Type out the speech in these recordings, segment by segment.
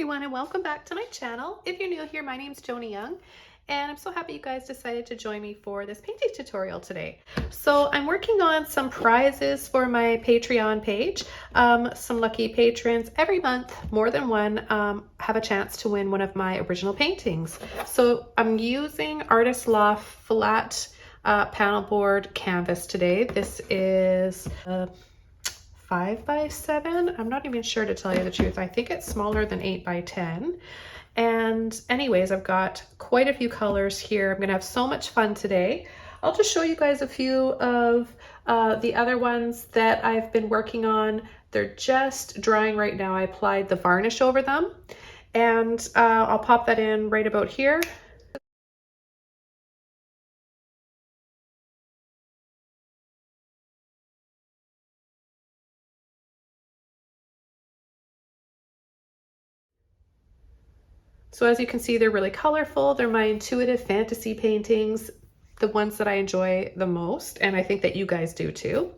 everyone, and welcome back to my channel. If you're new here, my name's Joni Young, and I'm so happy you guys decided to join me for this painting tutorial today. So I'm working on some prizes for my Patreon page. Some lucky patrons every month, more than one, have a chance to win one of my original paintings. So I'm using Artist Loft flat panel board canvas today. This is 5x7. I'm not even sure, to tell you the truth. I think it's smaller than 8x10. And anyways, I've got quite a few colors here. I'm gonna have so much fun today. I'll just show you guys a few of the other ones that I've been working on. They're just drying right now. I applied the varnish over them, and I'll pop that in right about here. So as you can see, they're really colorful. They're my intuitive fantasy paintings, the ones that I enjoy the most, and I think that you guys do too.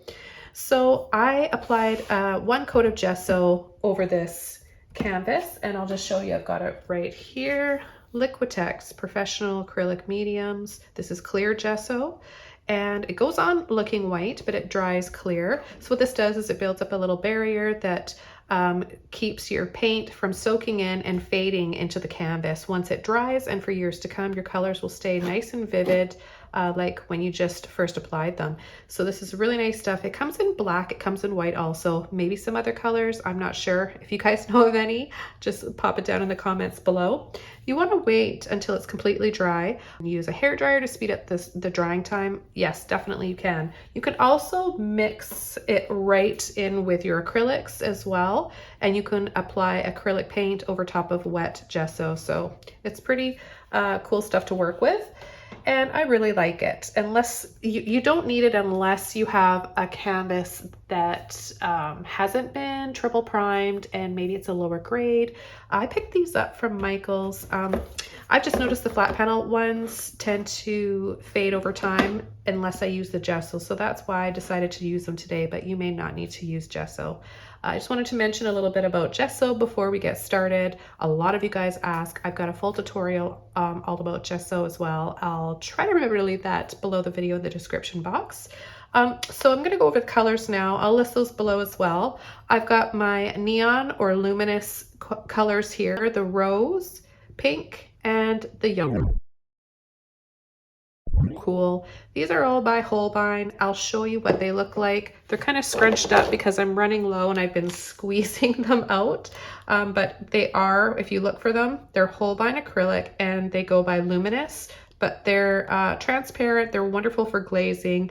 So I applied one coat of gesso over this canvas, and I'll just show you. I've got it right here. Liquitex Professional Acrylic Mediums. This is clear gesso, and it goes on looking white, but it dries clear. So what this does is it builds up a little barrier that keeps your paint from soaking in and fading into the canvas. Once it dries, and for years to come, your colors will stay nice and vivid, like when you just first applied them. So this is really nice stuff. It comes in black, it comes in white also, maybe some other colors, I'm not sure. If you guys know of any, just pop it down in the comments below. You want to wait until it's completely dry. Use a hair dryer to speed up the drying time. Yes, definitely you can. You can also mix it right in with your acrylics as well, and you can apply acrylic paint over top of wet gesso. So it's pretty cool stuff to work with. And I really like it. Unless you don't need it unless you have a canvas that hasn't been triple primed and maybe it's a lower grade. I picked these up from Michael's. I've just noticed the flat panel ones tend to fade over time unless I use the gesso. So that's why I decided to use them today, but you may not need to use gesso. I just wanted to mention a little bit about gesso before we get started. A lot of you guys ask. I've got a full tutorial all about gesso as well. I'll try to remember to leave that below the video in the description box. So I'm going to go over the colors now. I'll list those below as well. I've got my neon or luminous colors here, the rose, pink, and the yellow. Cool. These are all by Holbein. I'll show you what they look like. They're kind of scrunched up because I'm running low and I've been squeezing them out. But they are, if you look for them, they're Holbein acrylic and they go by Luminous, but they're transparent. They're wonderful for glazing,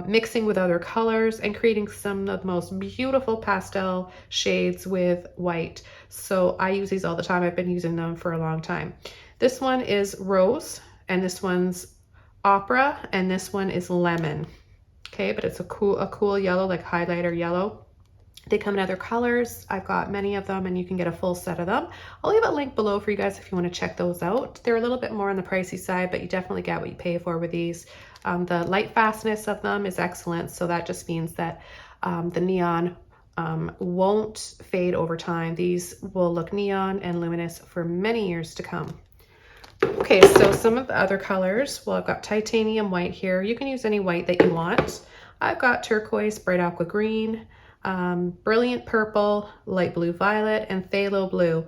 mixing with other colors and creating some of the most beautiful pastel shades with white. So I use these all the time. I've been using them for a long time. This one is rose and this one's opera, and this one is lemon. Okay, but it's a cool yellow, like highlighter yellow. They come in other colors. I've got many of them, and you can get a full set of them. I'll leave a link below for you guys if you want to check those out. They're a little bit more on the pricey side, but you definitely get what you pay for with these. The light fastness of them is excellent, so that just means that the neon won't fade over time. These will look neon and luminous for many years to come. Okay, so some of the other colors, well, I've got titanium white here. You can use any white that you want. I've got turquoise, bright aqua green, brilliant purple, light blue violet, and phthalo blue.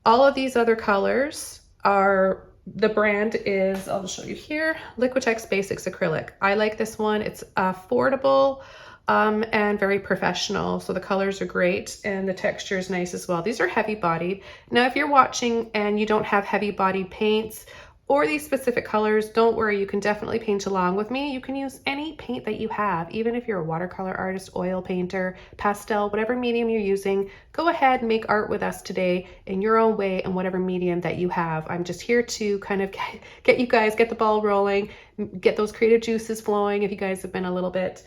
All of these other colors are, the brand is, I'll just show you here, Liquitex Basics Acrylic. I like this one. It's affordable and very professional. So the colors are great and the texture is nice as well. These are heavy bodied. Now, if you're watching and you don't have heavy bodied paints or these specific colors, don't worry, you can definitely paint along with me. You can use any paint that you have, even if you're a watercolor artist, oil painter, pastel, whatever medium you're using, go ahead and make art with us today in your own way and whatever medium that you have. I'm just here to kind of get you guys, get the ball rolling, get those creative juices flowing if you guys have been a little bit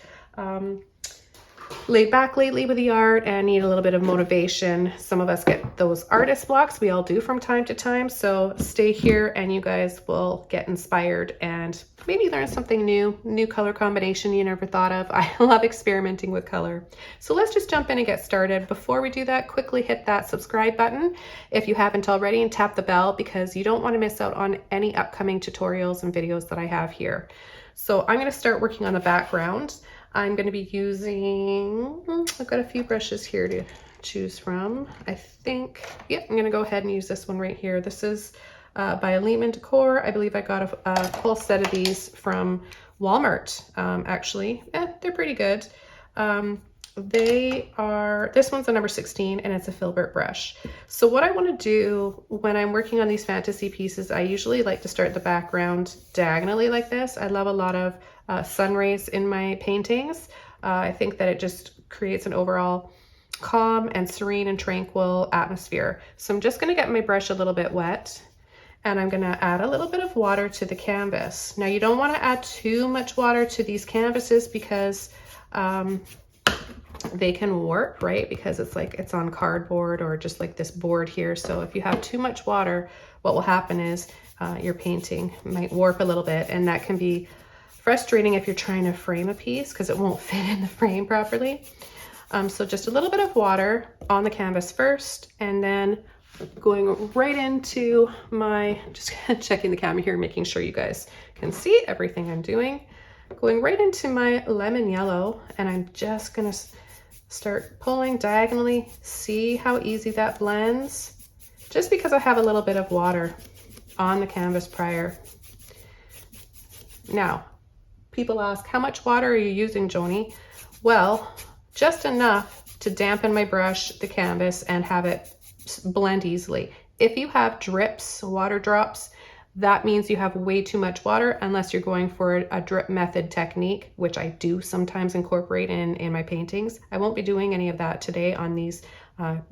laid back lately with the art and need a little bit of motivation. Some of us get those artist blocks. We all do from time to time. So stay here and you guys will get inspired and maybe learn something new color combination you never thought of. I love experimenting with color. So let's just jump in and get started. Before we do that, quickly hit that subscribe button if you haven't already, and tap the bell because you don't want to miss out on any upcoming tutorials and videos that I have here. So I'm going to start working on the background. I'm going to be using, I've got a few brushes here to choose from. I think, yeah, I'm going to go ahead and use this one right here. This is by Lehman Decor. I believe I got a full set of these from Walmart, actually. They're pretty good. This one's a number 16 and it's a filbert brush. So what I want to do when I'm working on these fantasy pieces, I usually like to start the background diagonally like this. I love a lot of sun rays in my paintings. I think that it just creates an overall calm and serene and tranquil atmosphere. So I'm just going to get my brush a little bit wet and I'm going to add a little bit of water to the canvas. Now you don't want to add too much water to these canvases because they can warp, right? Because it's on cardboard or just like this board here. So if you have too much water, what will happen is your painting might warp a little bit, and that can be frustrating if you're trying to frame a piece because it won't fit in the frame properly. So just a little bit of water on the canvas first, and then going right into my, just checking the camera here, making sure you guys can see everything I'm doing. Going right into my lemon yellow, and I'm just gonna start pulling diagonally. See how easy that blends? Just because I have a little bit of water on the canvas prior. Now, people ask, how much water are you using, Joni? Well, just enough to dampen my brush, the canvas, and have it blend easily. If you have drips, water drops, that means you have way too much water unless you're going for a drip method technique, which I do sometimes incorporate in my paintings. I won't be doing any of that today on these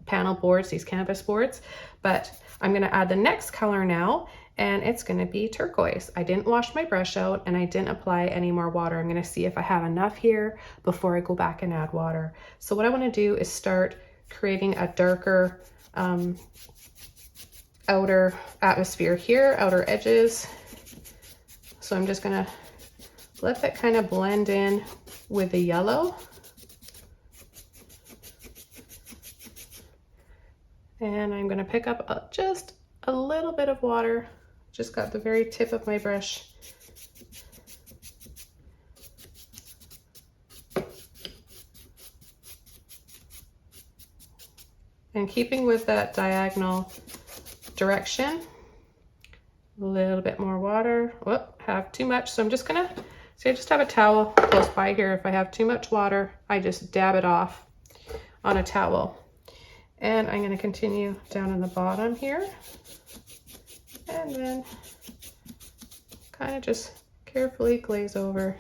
panel boards, these canvas boards, but I'm going to add the next color now, and it's going to be turquoise. I didn't wash my brush out and I didn't apply any more water. I'm going to see if I have enough here before I go back and add water. So what I want to do is start creating a darker outer atmosphere here, outer edges. So I'm just gonna let that kind of blend in with the yellow. And I'm gonna pick up just a little bit of water, just got the very tip of my brush. And keeping with that diagonal direction, a little bit more water. Whoop, have too much, so I'm just gonna, see, I just have a towel close by here. If I have too much water, I just dab it off on a towel. And I'm gonna continue down in the bottom here, and then kind of just carefully glaze over.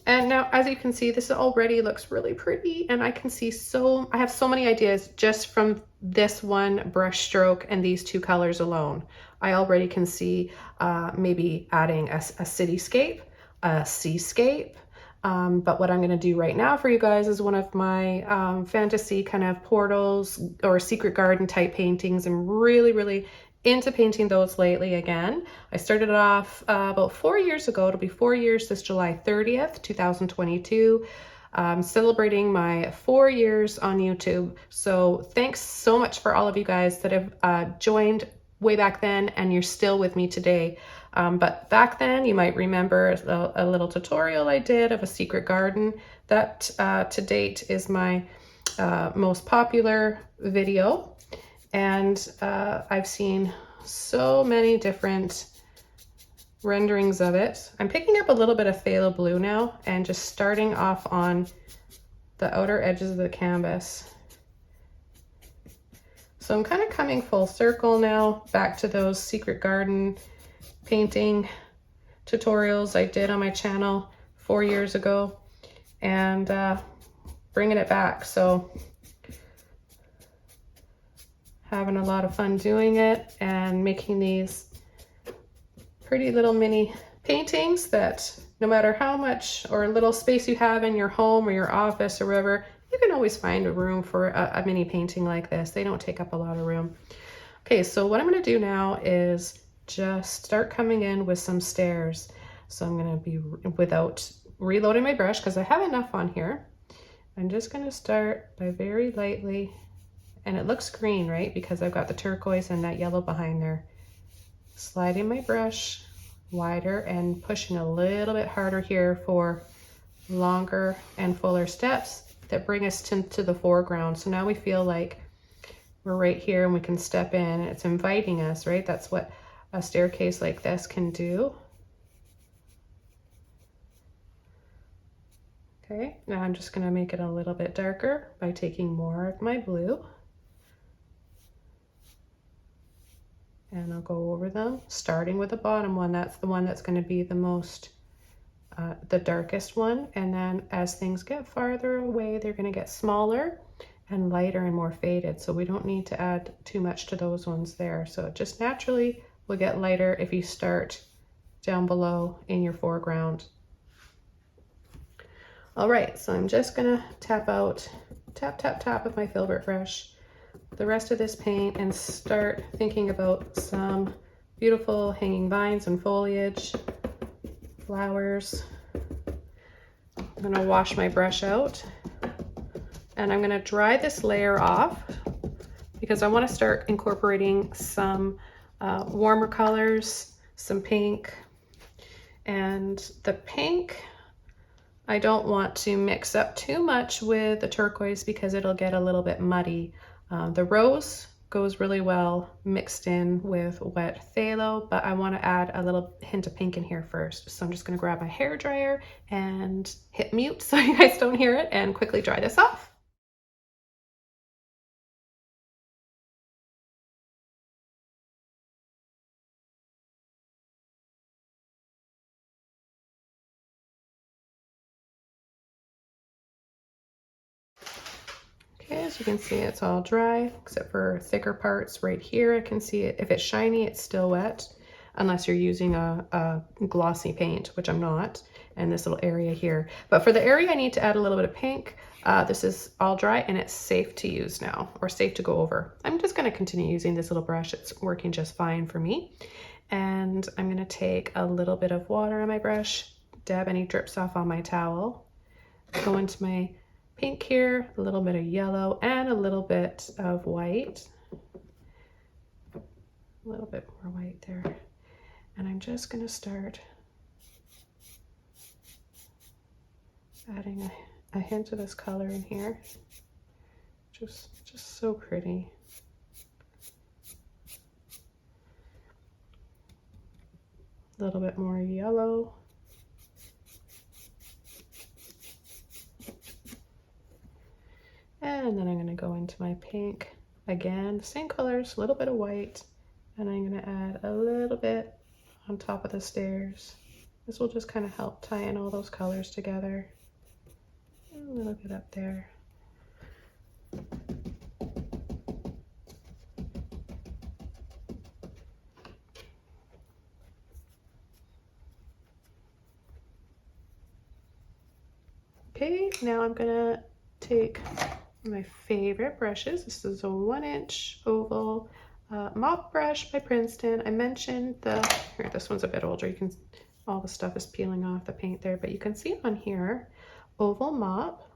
And now, as you can see, this already looks really pretty, and I can see I have so many ideas just from this one brush stroke and these two colors alone. I already can see maybe adding a cityscape, a seascape, but what I'm gonna do right now for you guys is one of my fantasy kind of portals or secret garden type paintings. I'm really into painting those lately again. I started it off about 4 years ago. It'll be 4 years this July 30th, 2022. Celebrating my 4 years on YouTube. So thanks so much for all of you guys that have joined way back then, and you're still with me today. But back then, you might remember a little tutorial I did of a secret garden. That to date is my most popular video. And I've seen so many different renderings of it. I'm picking up a little bit of phthalo blue now and just starting off on the outer edges of the canvas. So I'm kind of coming full circle now back to those secret garden painting tutorials I did on my channel 4 years ago, and bringing it back. So having a lot of fun doing it and making these pretty little mini paintings that no matter how much or little space you have in your home or your office or wherever, you can always find a room for a mini painting like this. They don't take up a lot of room. Okay, so what I'm gonna do now is just start coming in with some stairs. So I'm gonna be, without reloading my brush, because I have enough on here, I'm just gonna start by very lightly, and it looks green, right? Because I've got the turquoise and that yellow behind there. Sliding my brush wider and pushing a little bit harder here for longer and fuller steps that bring us to the foreground. So now we feel like we're right here and we can step in. It's inviting us, right? That's what a staircase like this can do. Okay, now I'm just gonna make it a little bit darker by taking more of my blue. And I'll go over them, starting with the bottom one. That's the one that's gonna be the most, the darkest one. And then as things get farther away, they're gonna get smaller and lighter and more faded. So we don't need to add too much to those ones there. So it just naturally will get lighter if you start down below in your foreground. All right, so I'm just gonna tap out, tap, tap, tap with my filbert brush the rest of this paint and start thinking about some beautiful hanging vines and foliage, flowers. I'm gonna wash my brush out and I'm gonna dry this layer off because I wanna start incorporating some warmer colors, some pink. And the pink, I don't want to mix up too much with the turquoise because it'll get a little bit muddy. The rose goes really well mixed in with wet phthalo, but I want to add a little hint of pink in here first. So I'm just going to grab my hair dryer and hit mute so you guys don't hear it and quickly dry this off. Okay, as you can see, it's all dry except for thicker parts right here. I can see it. If it's shiny, it's still wet, unless you're using a glossy paint, which I'm not, and this little area here. But for the area I need to add a little bit of pink, this is all dry and it's safe to use now, or safe to go over. I'm just gonna continue using this little brush. It's working just fine for me. And I'm gonna take a little bit of water on my brush, dab any drips off on my towel, go into my pink here, a little bit of yellow, and a little bit of white. A little bit more white there. And I'm just gonna start adding a hint of this color in here. Just so pretty. A little bit more yellow. And then I'm gonna go into my pink again, the same colors, a little bit of white, and I'm gonna add a little bit on top of the stairs. This will just kind of help tie in all those colors together. And a little bit up there. Okay, now I'm gonna take my favorite brushes. This is a 1-inch oval mop brush by Princeton. I mentioned here, this one's a bit older. You can, all the stuff is peeling off the paint there, but you can see on here, oval mop.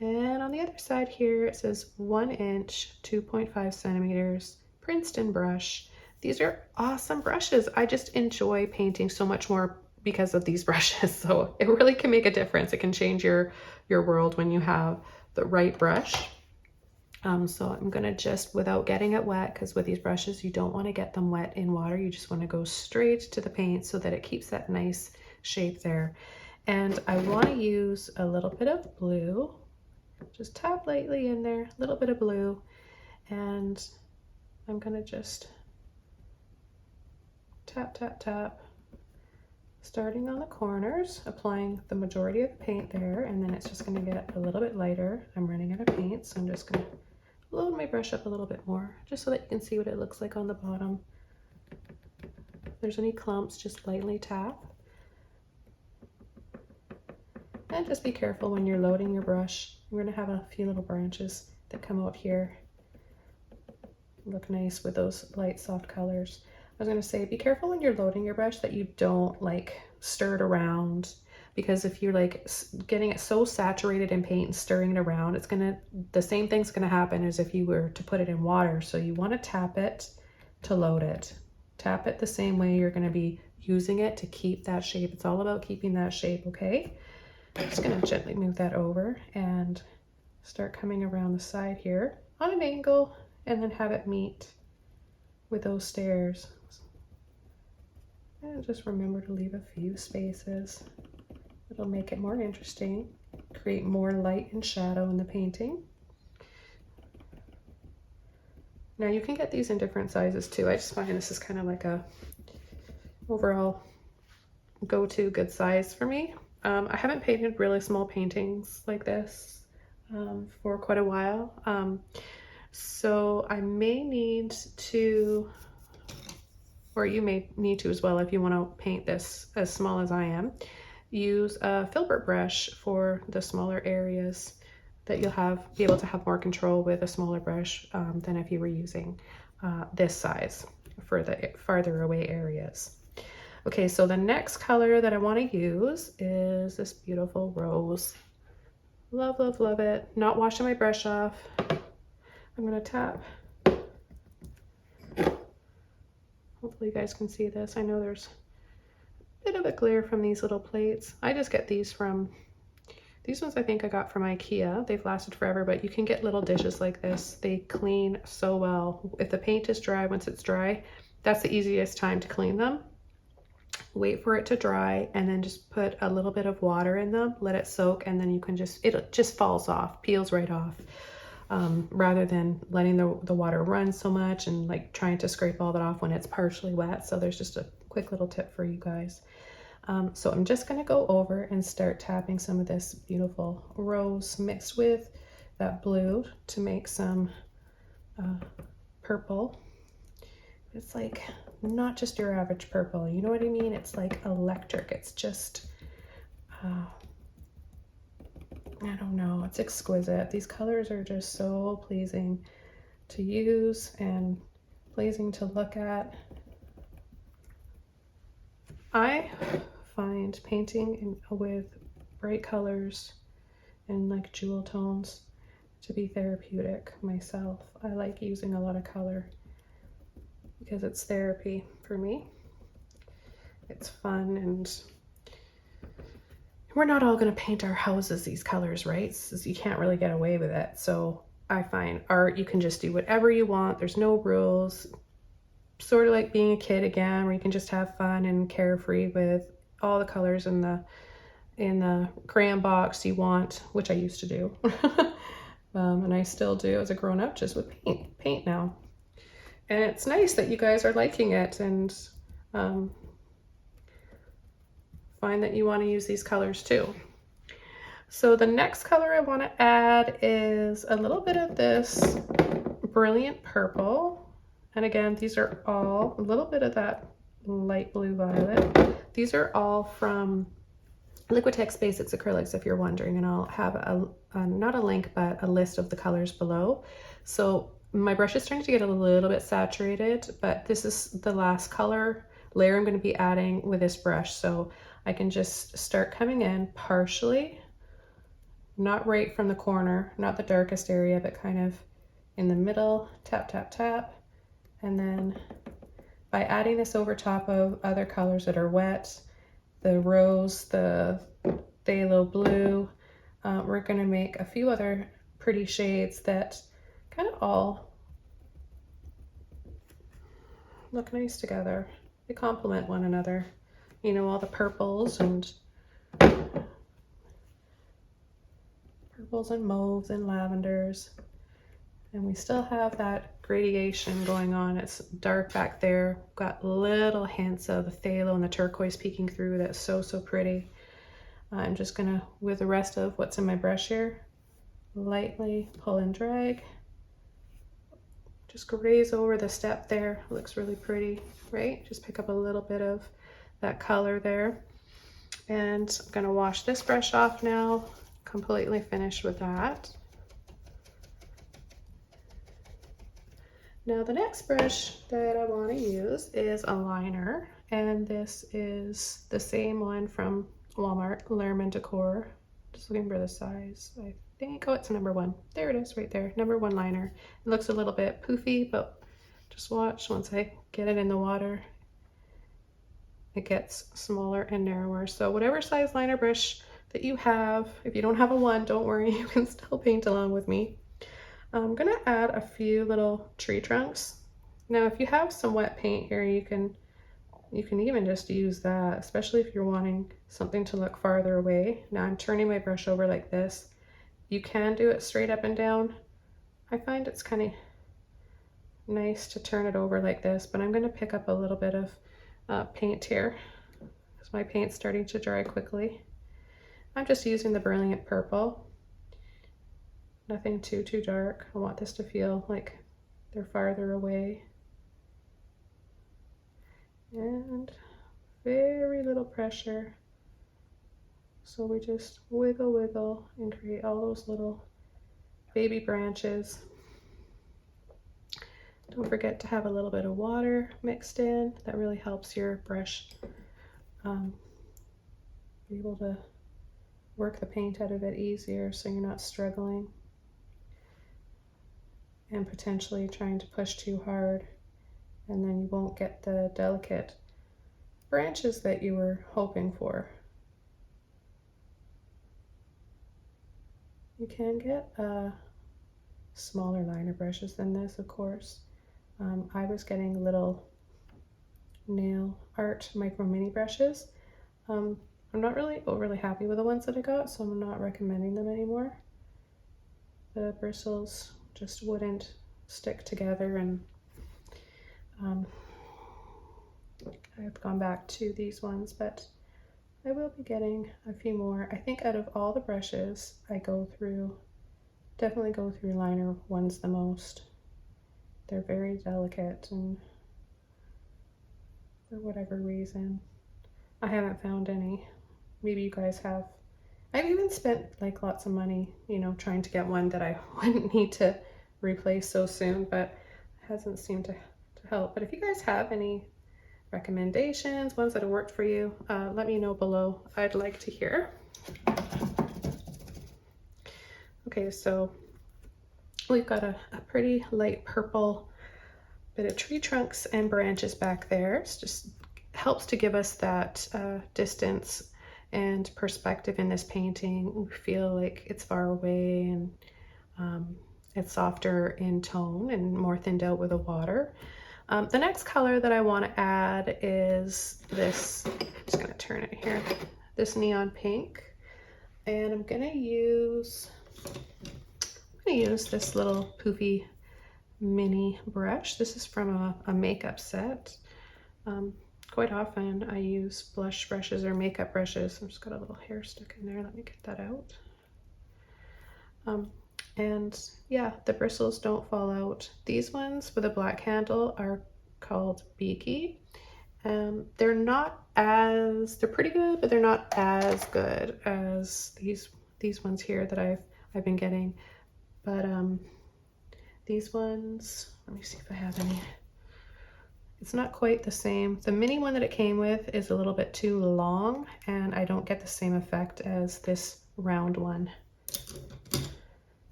And on the other side here, it says 1-inch, 2.5 centimeters, Princeton brush. These are awesome brushes. I just enjoy painting so much more because of these brushes. So it really can make a difference. It can change your world when you have the right brush. So I'm gonna just, without getting it wet, because with these brushes, you don't wanna get them wet in water. You just wanna go straight to the paint so that it keeps that nice shape there. And I wanna use a little bit of blue. Just tap lightly in there, a little bit of blue. And I'm gonna just tap, tap, tap, starting on the corners, applying the majority of the paint there, and then it's just gonna get a little bit lighter. I'm running out of paint, so I'm just gonna load my brush up a little bit more, just so that you can see what it looks like on the bottom. If there's any clumps, just lightly tap. And just be careful when you're loading your brush. We're gonna have a few little branches that come out here. Look nice with those light soft colors. I was gonna say, be careful when you're loading your brush that you don't like stir it around, because if you're like getting it so saturated in paint and stirring it around, it's gonna, the same thing's gonna happen as if you were to put it in water. So you wanna tap it to load it. Tap it the same way you're gonna be using it to keep that shape. It's all about keeping that shape, okay? I'm just gonna gently move that over and start coming around the side here on an angle, and then have it meet with those stairs. And just remember to leave a few spaces. It'll make it more interesting, create more light and shadow in the painting. Now you can get these in different sizes too. I just find this is kind of like a overall go-to good size for me. I haven't painted really small paintings like this for quite a while. So I may need to, or you may need to as well if you want to paint this as small as I am, use a filbert brush for the smaller areas that you'll be able to have more control with a smaller brush than if you were using this size for the farther away areas. Okay, so the next color that I want to use is this beautiful rose. Love, love, love it. Not washing my brush off. I'm going to tap. Hopefully you guys can see this. I know there's a bit of a glare from these little plates. I just get these from, these ones I think I got from IKEA. They've lasted forever, but you can get little dishes like this. They clean so well. If the paint is dry, once it's dry, that's the easiest time to clean them. Wait for it to dry and then just put a little bit of water in them, let it soak, and then you can just, it just falls off, peels right off, rather than letting the water run so much and like trying to scrape all that off when it's partially wet. So there's just a quick little tip for you guys. So I'm just gonna go over and start tapping some of this beautiful rose mixed with that blue to make some purple. It's like not just your average purple, you know what I mean? It's like electric. It's just, I don't know, it's exquisite. These colors are just so pleasing to use and pleasing to look at. I find painting with bright colors and like jewel tones to be therapeutic myself. I like using a lot of color because it's therapy for me. It's fun, and we're not all going to paint our houses these colors, right? So you can't really get away with it. So I find art, you can just do whatever you want. There's no rules. Sort of like being a kid again, where you can just have fun and carefree with all the colors in the crayon box you want, which I used to do. And I still do as a grown-up, just with paint now. And it's nice that you guys are liking it and find that you want to use these colors too. So the next color I want to add is a little bit of this brilliant purple. And again, these are all a little bit of that light blue violet. These are all from Liquitex Basics Acrylics, if you're wondering, and I'll have not a link, but a list of the colors below. So my brush is starting to get a little bit saturated, but this is the last color layer I'm going to be adding with this brush. So I can just start coming in partially, not right from the corner, not the darkest area, but kind of in the middle, tap, tap, tap. And then by adding this over top of other colors that are wet, the rose, the phthalo blue, we're going to make a few other pretty shades that kind of all look nice together. They complement one another. You know, all the purples and mauves and lavenders. And we still have that gradation going on. It's dark back there. Got little hints of the phthalo and the turquoise peeking through. That's so, so pretty. I'm just gonna, with the rest of what's in my brush here, lightly pull and drag. Just graze over the step there. It looks really pretty, right? Just pick up a little bit of that color there. And I'm gonna wash this brush off now, completely finished with that. Now the next brush that I want to use is a liner, and this is the same one from Walmart, Lerman Decor. Just looking for the size. I think, oh, it's number 1. There it is right there, number 1 liner. It looks a little bit poofy, but just watch once I get it in the water, it gets smaller and narrower. So whatever size liner brush that you have, if you don't have a 1, don't worry, you can still paint along with me. I'm gonna add a few little tree trunks. Now, if you have some wet paint here, you can even just use that, especially if you're wanting something to look farther away. Now I'm turning my brush over like this. You can do it straight up and down. I find it's kind of nice to turn it over like this, but I'm gonna pick up a little bit of paint here because my paint's starting to dry quickly. I'm just using the Brilliant Purple. Nothing too dark. I want this to feel like they're farther away. And very little pressure. So we just wiggle and create all those little baby branches. Don't forget to have a little bit of water mixed in. That really helps your brush be able to work the paint out of it easier so you're not struggling and potentially trying to push too hard, and then you won't get the delicate branches that you were hoping for. You can get smaller liner brushes than this, of course. I was getting little nail art micro mini brushes. I'm not really overly happy with the ones that I got, so I'm not recommending them anymore. The bristles just wouldn't stick together, and I've gone back to these ones, but I will be getting a few more. I think out of all the brushes, I definitely go through liner ones the most. They're very delicate, and for whatever reason, I haven't found any. Maybe you guys have. I've even spent like lots of money, you know, trying to get one that I wouldn't need to replace so soon, but it hasn't seemed to help. But if you guys have any recommendations, ones that have worked for you, let me know below. I'd like to hear. Okay, so we've got a pretty light purple bit of tree trunks and branches back there. It just helps to give us that distance and perspective in this painting. We feel like it's far away, and it's softer in tone and more thinned out with the water. The next color that I want to add is this. I'm just going to turn it here. This neon pink, and I'm going to use this little poofy mini brush. This is from a makeup set. Quite often I use blush brushes or makeup brushes. I've just got a little hair stuck in there. Let me get that out. And yeah, the bristles don't fall out. These ones with a black handle are called Beaky. They're pretty good, but they're not as good as these ones here that I've been getting. But these ones, let me see if I have any. It's not quite the same. The mini one that it came with is a little bit too long, and I don't get the same effect as this round one.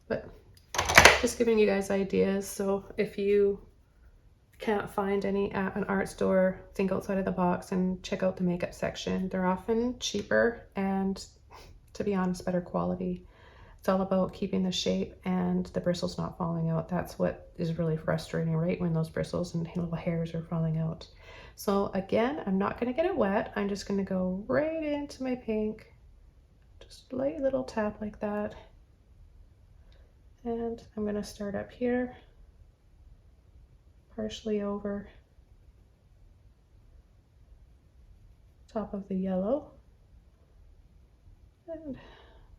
But just giving you guys ideas. So if you can't find any at an art store, think outside of the box and check out the makeup section. They're often cheaper and, to be honest, better quality. It's all about keeping the shape and the bristles not falling out. That's what is really frustrating, right? When those bristles and little hairs are falling out. So again, I'm not gonna get it wet. I'm just gonna go right into my pink. Just a light little tap like that. And I'm gonna start up here, partially over top of the yellow. And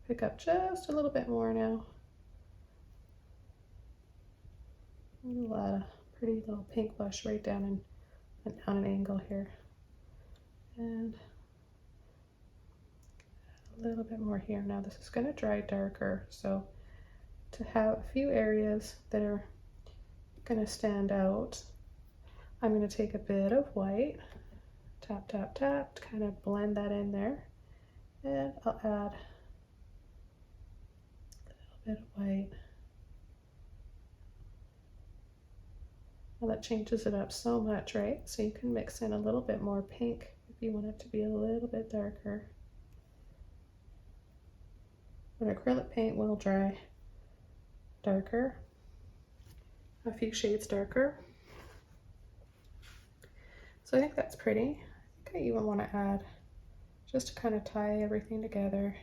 pick up just a little bit more now. A lot of pretty little pink blush right down on an angle here. And little bit more here. Now this is going to dry darker, so to have a few areas that are going to stand out, I'm going to take a bit of white, tap, tap, tap, to kind of blend that in there. And I'll add a little bit of white. Well, that changes it up so much, right? So you can mix in a little bit more pink if you want it to be a little bit darker. But acrylic paint will dry darker, a few shades darker. So I think that's pretty. I think I even want to add, just to kind of tie everything together,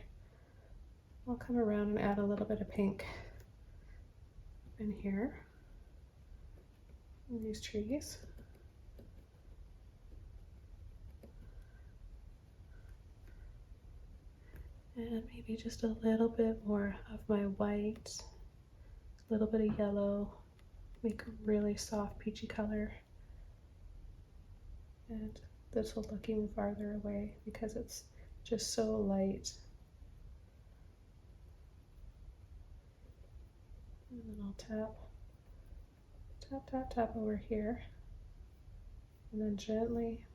I'll come around and add a little bit of pink in here, in these trees. And maybe just a little bit more of my white, a little bit of yellow, make a really soft peachy color. And this will look even farther away because it's just so light. And then I'll tap, tap, tap, tap over here. And then gently,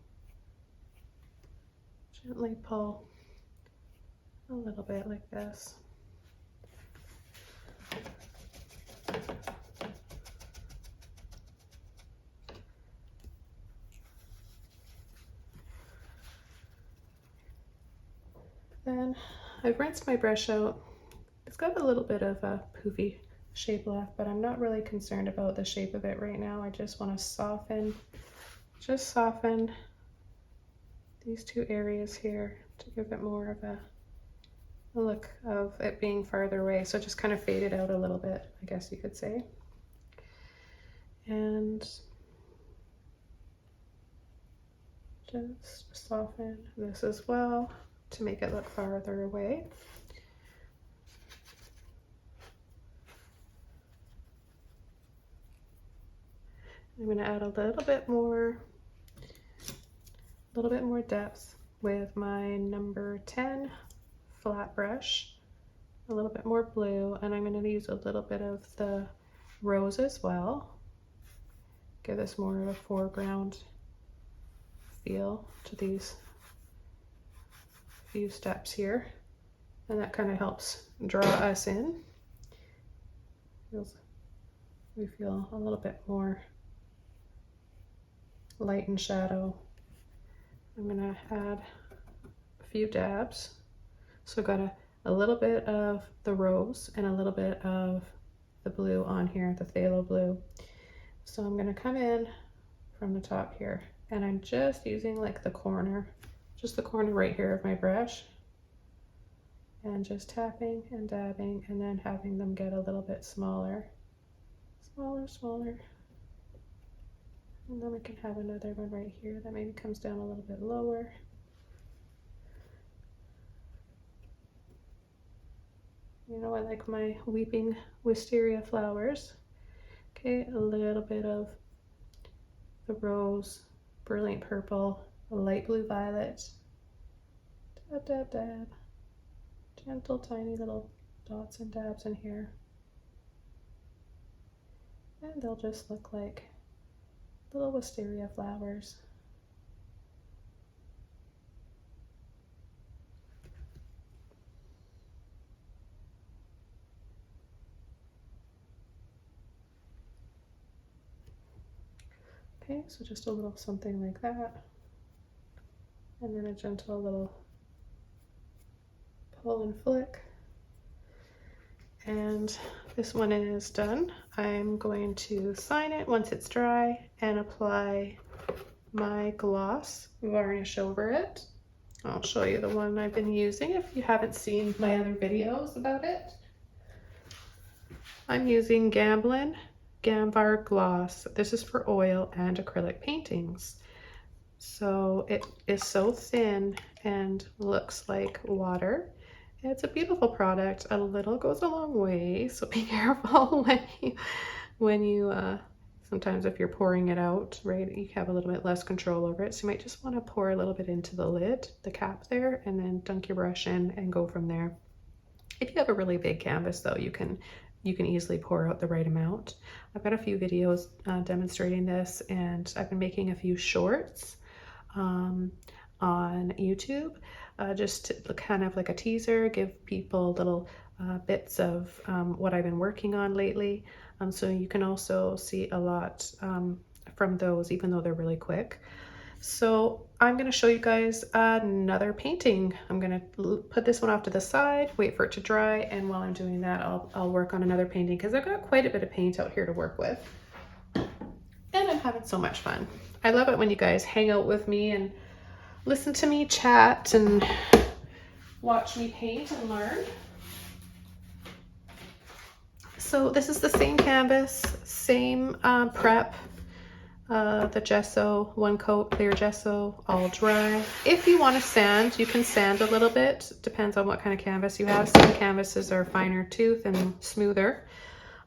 gently pull a little bit like this. Then I've rinsed my brush out. It's got a little bit of a poofy shape left, but I'm not really concerned about the shape of it right now. I just want to soften, just soften these two areas here to give it more of a look of it being farther away. So just kind of fade it out a little bit, I guess you could say. And just soften this as well to make it look farther away. I'm going to add a little bit more depth with my number 10 flat brush, a little bit more blue, and I'm going to use a little bit of the rose as well. Give this more of a foreground feel to these few steps here, and that kind of helps draw us in. We feel a little bit more light and shadow. I'm gonna add a few dabs. So I've got a little bit of the rose and a little bit of the blue on here, the phthalo blue. So I'm gonna come in from the top here, and I'm just using like the corner, just the corner right here of my brush, and just tapping and dabbing, and then having them get a little bit smaller, smaller. And then we can have another one right here that maybe comes down a little bit lower. You know, I like my weeping wisteria flowers. Okay, a little bit of the rose, brilliant purple, a light blue violet. Dab, dab, dab. Gentle, tiny little dots and dabs in here. And they'll just look like little wisteria flowers. Okay, so just a little something like that. And then a gentle little pull and flick. And this one is done. I'm going to sign it once it's dry and apply my gloss varnish over it. I'll show you the one I've been using if you haven't seen my other videos about it. I'm using Gambar Gloss. This is for oil and acrylic paintings. So it is so thin and looks like water. It's a beautiful product. A little goes a long way, so be careful when you Sometimes if you're pouring it out, right, you have a little bit less control over it. So you might just want to pour a little bit into the lid, the cap there, and then dunk your brush in and go from there. If you have a really big canvas though, you can easily pour out the right amount. I've got a few videos demonstrating this, and I've been making a few shorts on YouTube, just to, kind of like a teaser, give people little bits of what I've been working on lately. So you can also see a lot from those, even though they're really quick. So I'm going to show you guys another painting. I'm going to put this one off to the side, wait for it to dry, and while I'm doing that, I'll work on another painting because I've got quite a bit of paint out here to work with. And I'm having so much fun. I love it when you guys hang out with me and listen to me chat and watch me paint and learn. So this is the same canvas, same prep. The gesso, one coat, clear gesso, all dry. If you want to sand, you can sand a little bit. Depends on what kind of canvas you have. Some canvases are finer tooth and smoother.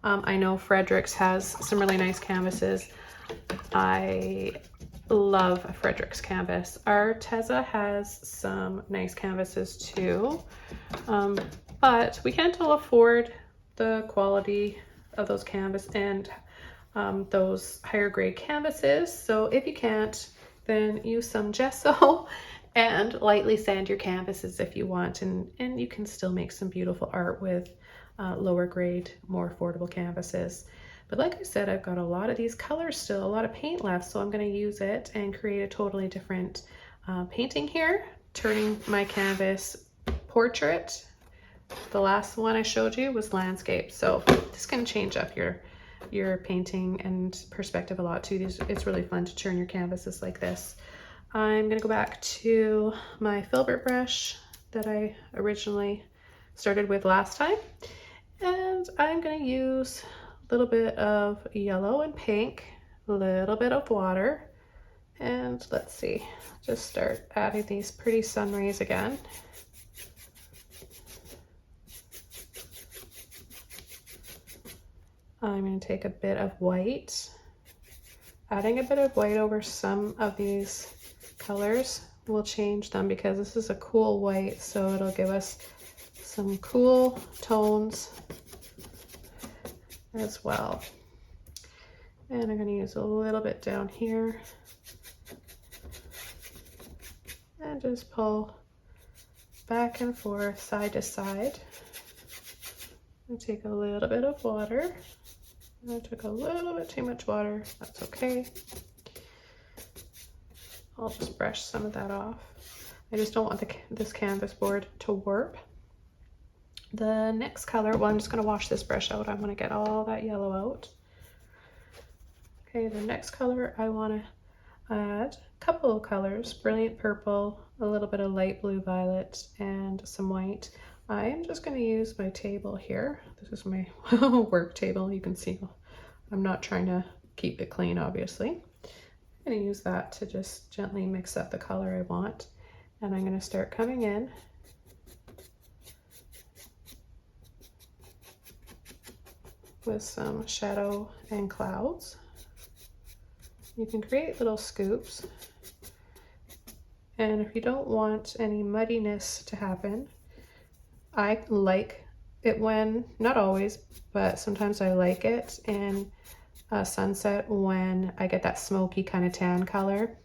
I know Fredericks has some really nice canvases. I love a Fredericks canvas. Arteza has some nice canvases too, but we can't all afford the quality of those canvas and those higher grade canvases. So if you can't, then use some gesso and lightly sand your canvases if you want, and you can still make some beautiful art with lower grade, more affordable canvases. But like I said, I've got a lot of these colors still, a lot of paint left, so I'm going to use it and create a totally different painting here, turning my canvas portrait. The last one I showed you was landscape, so this can change up your painting and perspective a lot too. It's really fun to turn your canvases like this. I'm going to go back to my filbert brush that I originally started with last time, and I'm going to use a little bit of yellow and pink, a little bit of water, and let's see, just start adding these pretty sun rays again. I'm going to take a bit of white. Adding a bit of white over some of these colors will change them because this is a cool white, so it'll give us some cool tones as well. And I'm going to use a little bit down here and just pull back and forth, side to side. And take a little bit of water. I took a little bit too much water, that's okay. I'll just brush some of that off. I just don't want this canvas board to warp. The next color, well, I'm just going to wash this brush out. I want to get all that yellow out. Okay, the next color I want to add a couple of colors, brilliant purple, a little bit of light blue violet, and some white. I am just going to use my table here. This is my work table. You can see I'm not trying to keep it clean, obviously. I'm going to use that to just gently mix up the color I want. And I'm going to start coming in with some shadow and clouds. You can create little scoops. And if you don't want any muddiness to happen, I like it when, not always, but sometimes I like it in sunset when I get that smoky kind of tan color.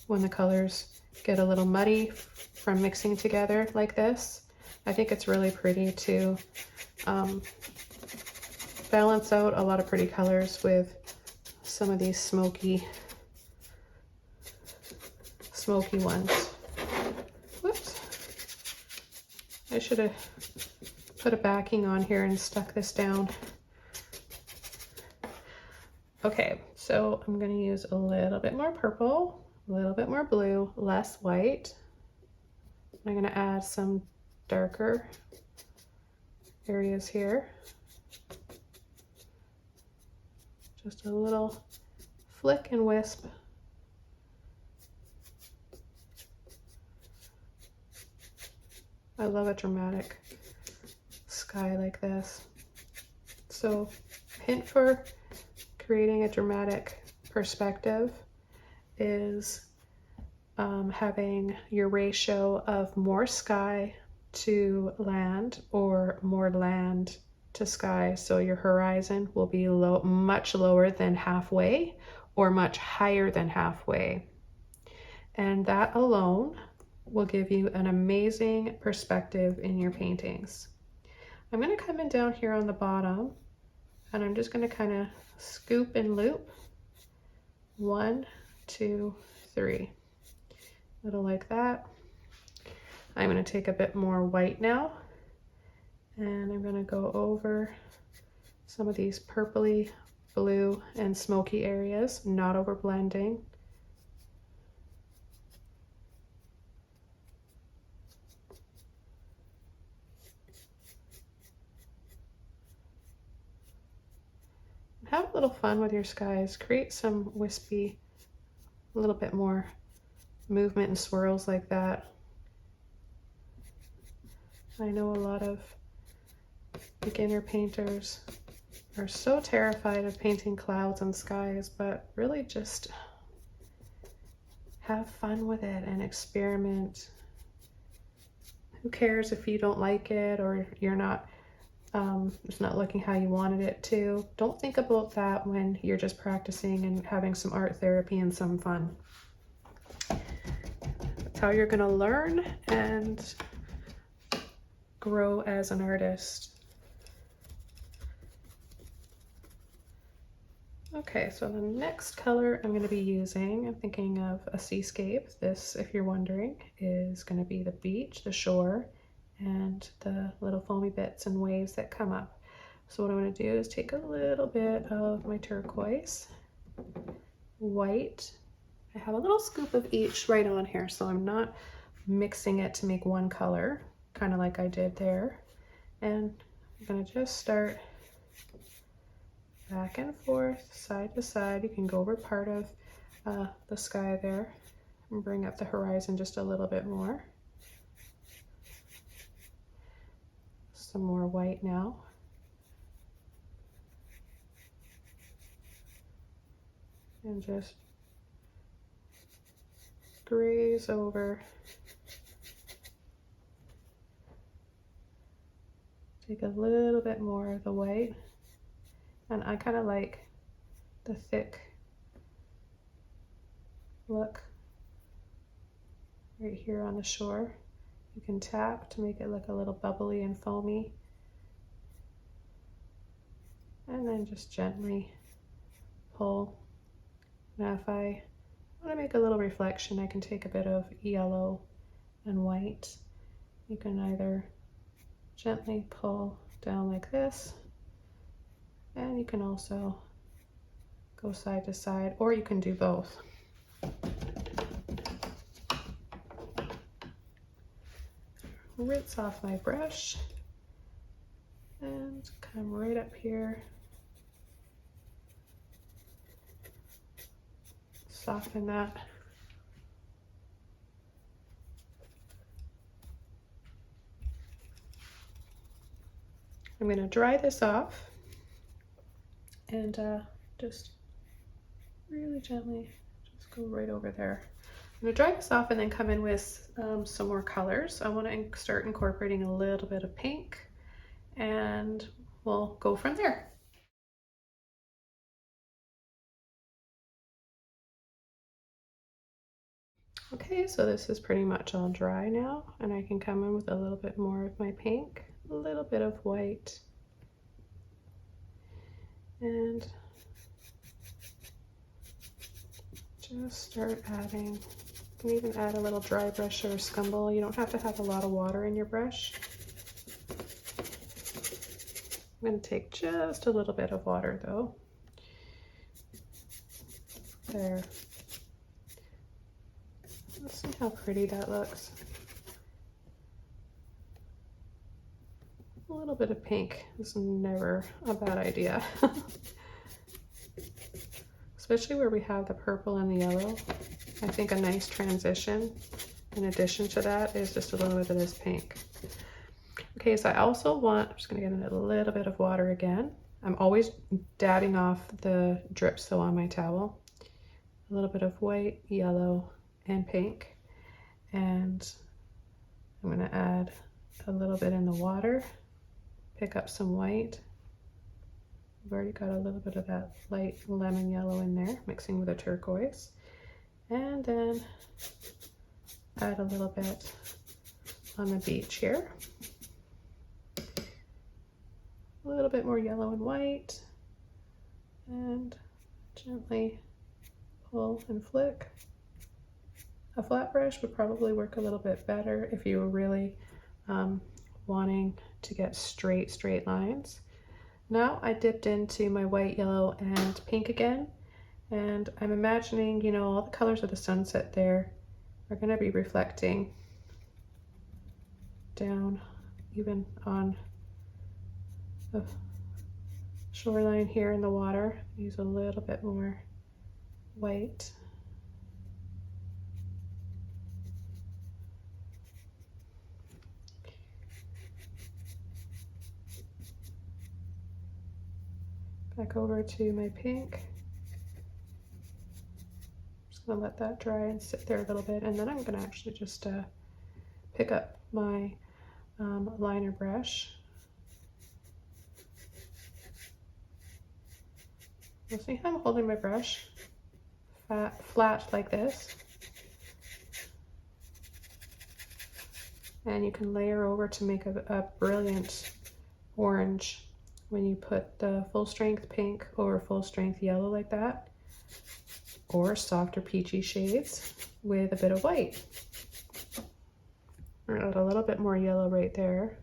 When the colors get a little muddy from mixing together like this. I think it's really pretty to balance out a lot of pretty colors with some of these smoky ones. Whoops. I should have put a backing on here and stuck this down. Okay, so I'm going to use a little bit more purple, a little bit more blue, less white. I'm going to add some darker areas here. Just a little flick and wisp. I love a dramatic sky like this. So hint for creating a dramatic perspective is having your ratio of more sky to land or more land to sky. So your horizon will be much lower than halfway or much higher than halfway. And that alone will give you an amazing perspective in your paintings. I'm going to come in down here on the bottom and I'm just going to kind of scoop and loop. 1, 2, 3. Little like that. I'm going to take a bit more white now and I'm going to go over some of these purpley, blue, and smoky areas, not over blending. Have a little fun with your skies. Create some wispy, a little bit more movement and swirls like that. I know a lot of beginner painters are so terrified of painting clouds and skies, but really just have fun with it and experiment. Who cares if you don't like it or you're not, it's not looking how you wanted it to. Don't think about that when you're just practicing and having some art therapy and some fun. That's how you're going to learn and grow as an artist. Okay, so the next color I'm going to be using, I'm thinking of a seascape. This, if you're wondering, is going to be the beach, the shore, and the little foamy bits and waves that come up. So what I'm going to do is take a little bit of my turquoise, white. I have a little scoop of each right on here, so I'm not mixing it to make one color, kind of like I did there. And I'm going to just start back and forth, side to side. You can go over part of the sky there and bring up the horizon just a little bit more. Some more white now. And just graze over. Take a little bit more of the white. And I kind of like the thick look right here on the shore. You can tap to make it look a little bubbly and foamy. And then just gently pull. Now if I want to make a little reflection, I can take a bit of yellow and white. You can either gently pull down like this, and you can also go side to side, or you can do both. Rinse off my brush and come right up here. Soften that. I'm going to dry this off and just really gently just go right over there. I'm going to dry this off and then come in with some more colors. I want to start incorporating a little bit of pink and we'll go from there. Okay, so this is pretty much all dry now, and I can come in with a little bit more of my pink, a little bit of white, and just start adding. You can even add a little dry brush or a scumble. You don't have to have a lot of water in your brush. I'm going to take just a little bit of water though. There. Let's see how pretty that looks. A little bit of pink is never a bad idea. Especially where we have the purple and the yellow. I think a nice transition in addition to that is just a little bit of this pink. Okay, so I also want, I'm just gonna get in a little bit of water again. I'm always dabbing off the drips though on my towel. A little bit of white, yellow, and pink. And I'm going to add a little bit in the water, pick up some white. I've already got a little bit of that light lemon yellow in there, mixing with a turquoise. And then add a little bit on the beach here. A little bit more yellow and white. And gently pull and flick. A flat brush would probably work a little bit better if you were really wanting to get straight lines. Now I dipped into my white, yellow, and pink again, and I'm imagining, you know, all the colors of the sunset there are going to be reflecting down even on the shoreline here in the water. Use a little bit more white. Back over to my pink. Just gonna let that dry and sit there a little bit, and then I'm gonna actually just pick up my liner brush. You'll see how I'm holding my brush flat like this. And you can layer over to make a brilliant orange when you put the full strength pink over full strength yellow like that, or softer peachy shades with a bit of white. Add a little bit more yellow right there.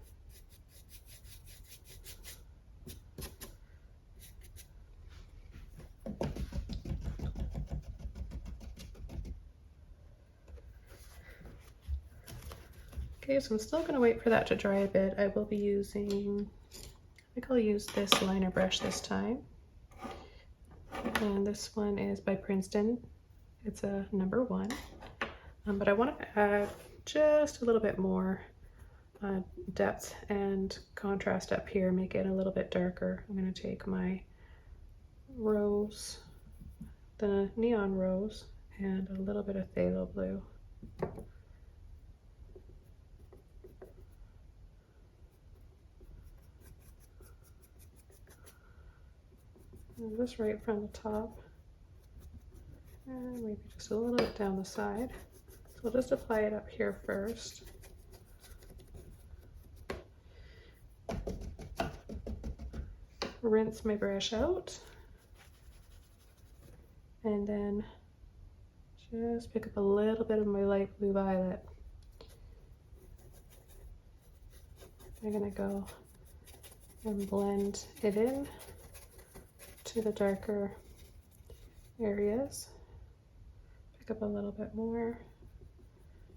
Okay, so I'm still going to wait for that to dry a bit. I will be using, I think I'll use this liner brush this time. And this one is by Princeton. It's a number 1. But I want to add just a little bit more depth and contrast up here, make it a little bit darker. I'm going to take my rose, the neon rose, and a little bit of phthalo blue. And just right from the top, and maybe just a little bit down the side. So we'll just apply it up here first. Rinse my brush out, and then just pick up a little bit of my light blue violet. I'm gonna go and blend it in to the darker areas. Pick up a little bit more.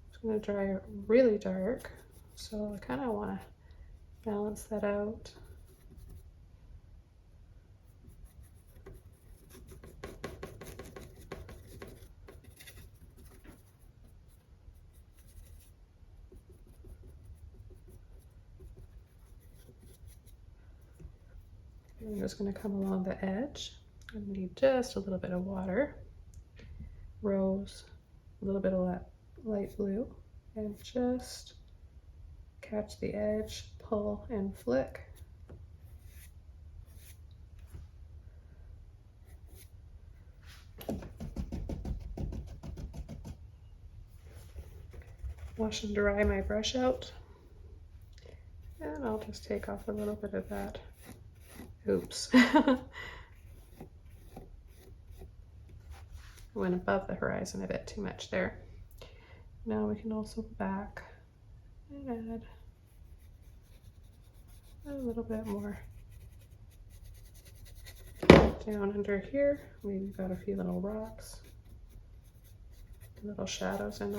It's gonna dry really dark, so I kind of want to balance that out. I'm just going to come along the edge. I need just a little bit of water, rose, a little bit of light blue, and just catch the edge, pull and flick. Wash and dry my brush out, and I'll just take off a little bit of that. Oops. Went above the horizon a bit too much there. Now we can also go back and add a little bit more down under here. Maybe we've got a few little rocks, little shadows on